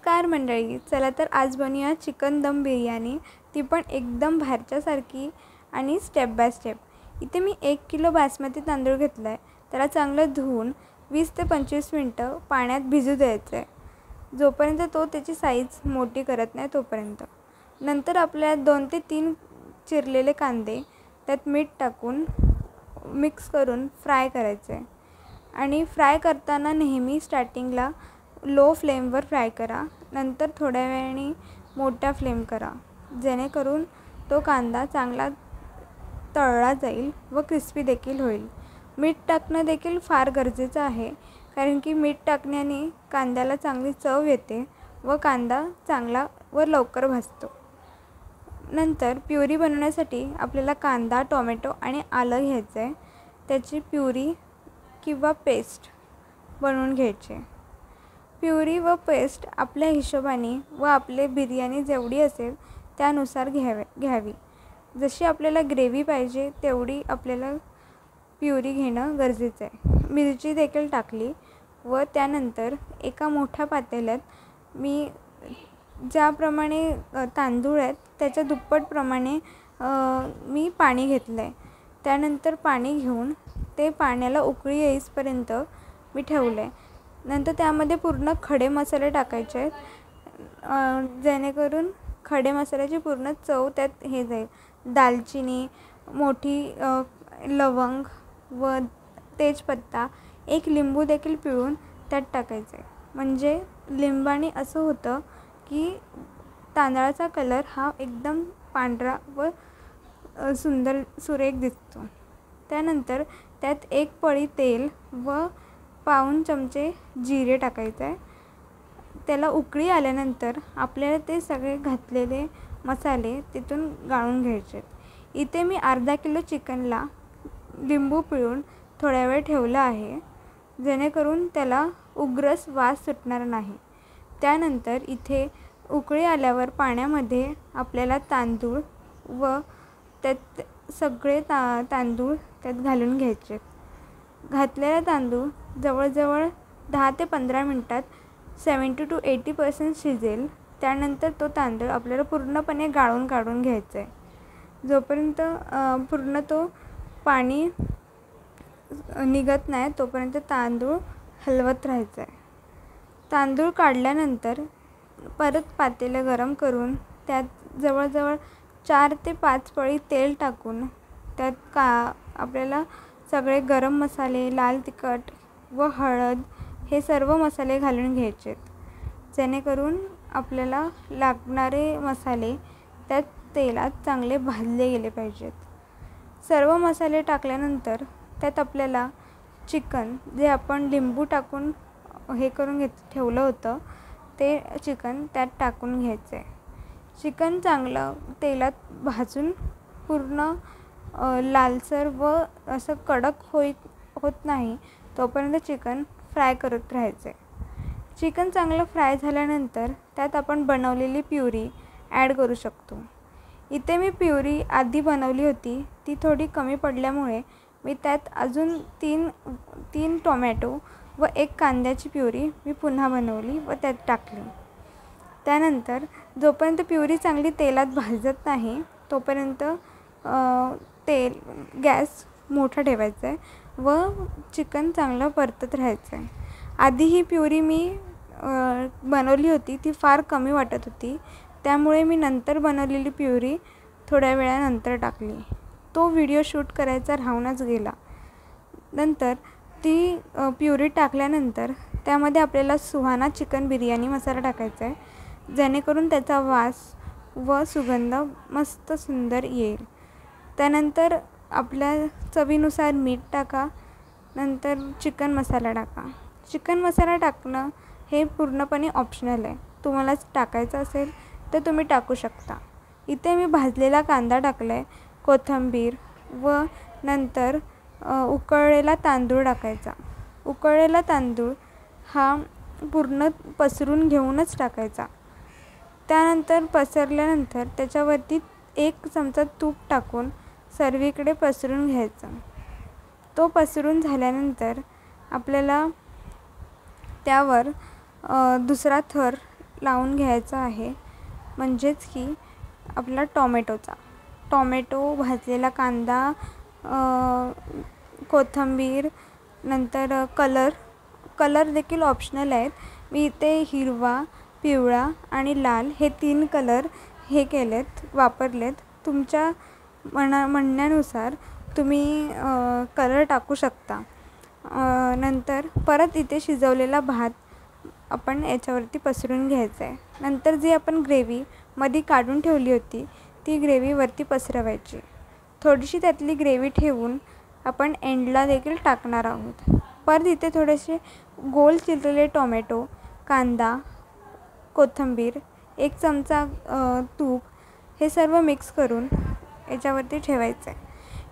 नमस्कार मंडळी, चला तर आज बनवूया चिकन दम बिर्याणी, ती पण एकदम बाहेरच्यासारखी आणि स्टेप बाय स्टेप। इथे मी 1 किलो बासमती तांदूळ घेतला आहे। त्याला चांगलं धुवून 20 ते 25 मिनिटं पाण्यात भिजू द्यायचं आहे, जोपर्यंत तो त्याची साईज मोठी करत नाही तोपर्यंत। नंतर आपल्याला 2 ते 3 चिरलेले कांदे त्यात मीठ टाकून मिक्स करून फ्राय करायचे आणि फ्राय करताना नेहमी स्टार्टिंगला लो फ्लेमवर फ्राय करा, नंतर थोड्या वेळाने मोठ्या फ्लेम करा, जेणेकरून तो कांदा चांगला तळला जाईल व क्रिस्पी देखील होईल। मीठ टाकणं देखील फार गरजेचं आहे, कारण की मीठ टाकण्याने कांद्याला चांगली चव येते व कांदा चांगला व लवकर भाजतो। नंतर प्युरी बनवण्यासाठी आपल्याला कांदा, टोमॅटो आणि आलं घ्यायचं आहे। त्याची प्युरी किंवा पेस्ट बनवून घ्यायची। प्युरी व पेस्ट आपल्या हिशोबाने व आपले बिर्याणी जेवढी असेल त्यानुसार घ्यावी। जशी आपल्याला ग्रेव्ही पाहिजे तेवढी आपल्याला प्युरी घेणं गरजेचं आहे। मिरची देखील टाकली व त्यानंतर एका मोठ्या पातेल्यात मी ज्याप्रमाणे तांदूळ आहेत त्याच्या दुप्पट प्रमाणे मी पाणी घेतलं आहे। त्यानंतर पाणी घेऊन ते पाण्याला उकळी येईपर्यंत मी ठेवलं आहे। नंतर त्यामध्ये पूर्ण खडे मसाले टाकायचे आहेत, जेणेकरून खडे मसाल्याची पूर्ण चव त्यात हे जाईल। दालचिनी, मोठी लवंग व तेजपत्ता, एक लिंबू देखील पिळून त्यात टाकायचे। म्हणजे लिंबाने असं होतं की तांदळाचा कलर हा एकदम पांढरा व सुंदर सुरेख दिसतो। त्यानंतर त्यात 1 पळी तेल व पाऊण चमचे जिरे टाकायचे आहे। त्याला उकळी आल्यानंतर आपल्याला ते सगळे घातलेले मसाले तिथून गाळून घ्यायचे। इथे मी अर्धा किलो चिकनला लिंबू पिळून थोड्या वेळ ठेवला आहे, जेणेकरून त्याला उग्रस वास सुटणार नाही। त्यानंतर इथे उकळी आल्यावर पाण्यामध्ये आपल्याला तांदूळ व त्यात सगळे तांदूळ त्यात घालून घ्यायचे। घातलेला तांदूळ जवळजवळ 10 ते 15 मिनिटात 70 to 80% शिजेल। त्यानंतर तो तांदूळ आपल्याला पूर्णपणे गाळून काढून घ्यायचा आहे, जोपर्यंत पूर्ण तो पाणी निघत नाही तोपर्यंत तांदूळ हलवत राहायचं आहे। तांदूळ काढल्यानंतर परत पातेलं गरम करून त्यात जवळजवळ 4 ते 5 पळी तेल टाकून त्यात आपल्याला सगळे गरम मसाले, लाल तिखट व हळद हे सर्व मसाले घालून घ्यायचे, जेणेकरून आपल्याला लागणारे मसाले त्यात तेलात चांगले भाजले गेले पाहिजेत। सर्व मसाले टाकल्यानंतर त्यात आपल्याला चिकन, जे आपण लिंबू टाकून हे करून ठेवलं होतं, ते चिकन त्यात टाकून घ्यायचं आहे। चिकन चांगलं तेलात भाजून पूर्ण लालसर व असं कडक होत नाही तोपर्यंत चिकन फ्राय करत राहायचं आहे। चिकन चांगलं फ्राय झाल्यानंतर त्यात आपण बनवलेली प्युरी ॲड करू शकतो। इथे मी प्युरी आधी बनवली होती, ती थोडी कमी पडल्यामुळे मी त्यात अजून 3 टोमॅटो व 1 कांद्याची प्युरी मी पुन्हा बनवली व त्यात टाकली। त्यानंतर जोपर्यंत प्युरी चांगली तेलात भाजत नाही तोपर्यंत गॅस मोठा ठेवायचा आहे व चिकन चांगलं परतत राहायचं आहे। आधी ही प्युरी मी बनवली होती, ती फार कमी वाटत होती, त्यामुळे मी नंतर बनवलेली प्युरी थोड्या वेळानंतर टाकली। तो व्हिडिओ शूट करायचा राहूनच गेला। नंतर ती प्युरी टाकल्यानंतर त्यामध्ये आपल्याला सुहाना चिकन बिर्याणी मसाला टाकायचा आहे, जेणेकरून त्याचा वास व सुगंध मस्त सुंदर येईल। त्यानंतर आपल्या चवीनुसार मीठ टाका, नंतर चिकन मसाला टाका। चिकन मसाला टाकणं हे पूर्णपणे ऑप्शनल आहे, तुम्हाला टाकायचं असेल तर तुम्ही टाकू शकता। इथे मी भाजलेला कांदा टाकला आहे, कोथिंबीर व नंतर उकळलेला तांदूळ टाकायचा। उकळलेला तांदूळ हा पूर्ण पसरून घेऊनच टाकायचा। त्यानंतर पसरल्यानंतर त्याच्यावरती 1 चमचा तूप टाकून सर्वीकडे पसरून घ्यायचा। तो पसरून झाल्यानंतर आपल्याला त्यावर दुसरा थर लावून घ्यायचा आहे, म्हणजेच की आपला टॉमॅटो, भाजलेला कांदा, कोथिंबीर, नंतर कलर देखील ऑप्शनल आहेत. मी इथे हिरवा, पिवळा आणि लाल हे 3 कलर वापरलेत. तुमच्या म्हणण्यानुसार तुम्ही कलर टाकू शकता. नंतर परत इथे शिजवलेला भात आपण याच्यावरती पसरून घ्यायचा आहे. नंतर जी आपण ग्रेव्ही मध्ये काढून ठेवली होती ती ग्रेव्ही वरती पसरवायची. थोडीशी त्यातली ग्रेव्ही ठेवून आपण एंडला देखील टाकणार आहोत. परत इथे थोडेसे गोल चिरलेले टोमॅटो, कांदा, कोथिंबीर, 1 चमचा तूप हे सर्व मिक्स करून याच्यावरती ठेवायचं आहे.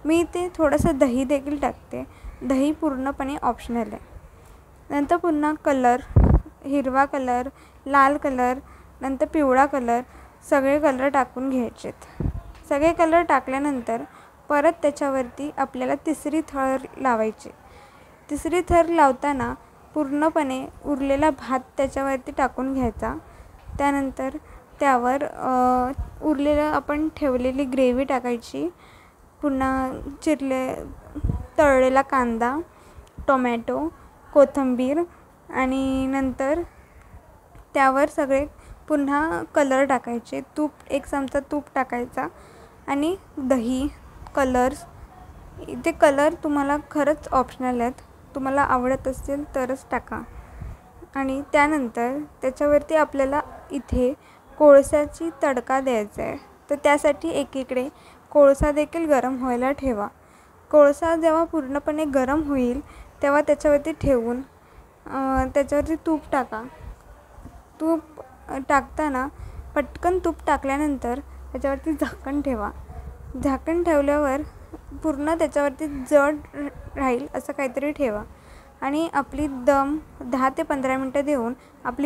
मी इथे थोडंसं दही देखील टाकते. दही पूर्णपणे ऑप्शनल आहे. नंतर पुन्हा कलर, हिरवा कलर, लाल कलर, नंतर पिवळा कलर, सगळे कलर टाकून घ्यायचेत. सगळे कलर टाकल्यानंतर परत त्याच्यावरती आपल्याला तिसरी थर लावायची. तिसरी थर लावताना पूर्णपणे उरलेला भात त्याच्यावरती टाकून घ्यायचा. त्यानंतर त्यावर उरलेलं आपण ठेवलेली ग्रेव्ही टाकायची. पुन्हा तळलेला कांदा, टोमॅटो, कोथिंबीर आणि नंतर त्यावर सगळे पुन्हा कलर टाकायचे. 1 चमचा तूप टाकायचा आणि दही, कलर्स. इथे कलर तुम्हाला खरंच ऑप्शनल आहेत. तुम्हाला आवडत असेल तरच टाका. आणि त्यानंतर त्याच्यावरती आपल्याला इथे कोळशाची तडका द्यायचा आहे. तर त्यासाठी एकीकडे कोळसा देखील गरम व्हायला ठेवा. कोळसा जेव्हा पूर्णपणे गरम होईल तेव्हा त्याच्यावरती ठेवून त्याच्यावरती तूप टाका. तूप टाकताना पटकन तूप टाकल्यानंतर त्याच्यावरती झाकण ठेवा. झाकण ठेवल्यावर पूर्ण त्याच्यावरती जड राहील असं काहीतरी ठेवा आणि आपली दम 10 ते 15 मिनटं देऊन आपली